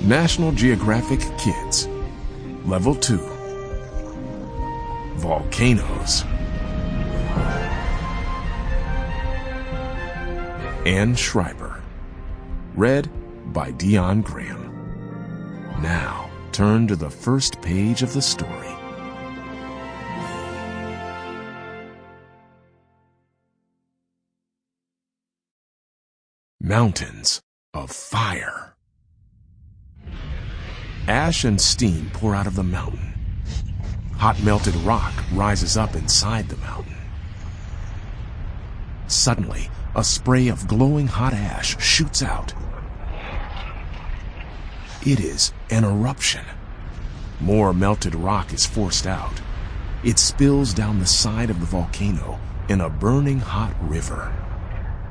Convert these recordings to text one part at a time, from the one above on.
National Geographic Kids, Level 2, Volcanoes. Anne Schreiber. Read by Dion Graham. Now, turn to the first page of the story. Mountains of fire. Ash and steam pour out of the mountain. Hot melted rock rises up inside the mountain. Suddenly, a spray of glowing hot ash shoots out. It is an eruption. More melted rock is forced out. It spills down the side of the volcano in a burning hot river.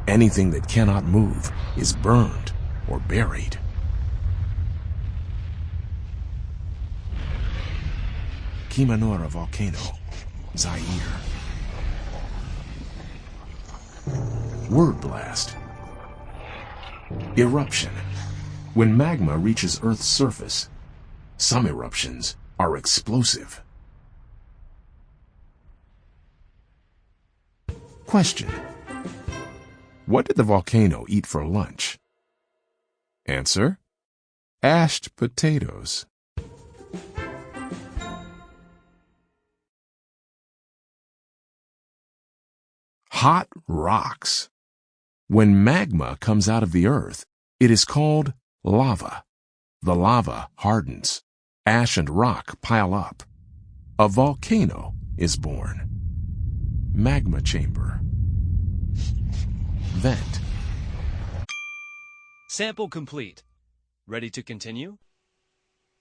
Anything that cannot move is burned or buried. Kimanora Volcano, Zaire. Word blast. Eruption. When magma reaches Earth's surface, some eruptions are explosive. Question. What did the volcano eat for lunch? Answer. Ashed potatoes. Hot rocks. When magma comes out of the earth, it is called lava. The lava hardens. Ash and rock pile up. A volcano is born. Magma chamber. Vent. Sample complete. Ready to continue?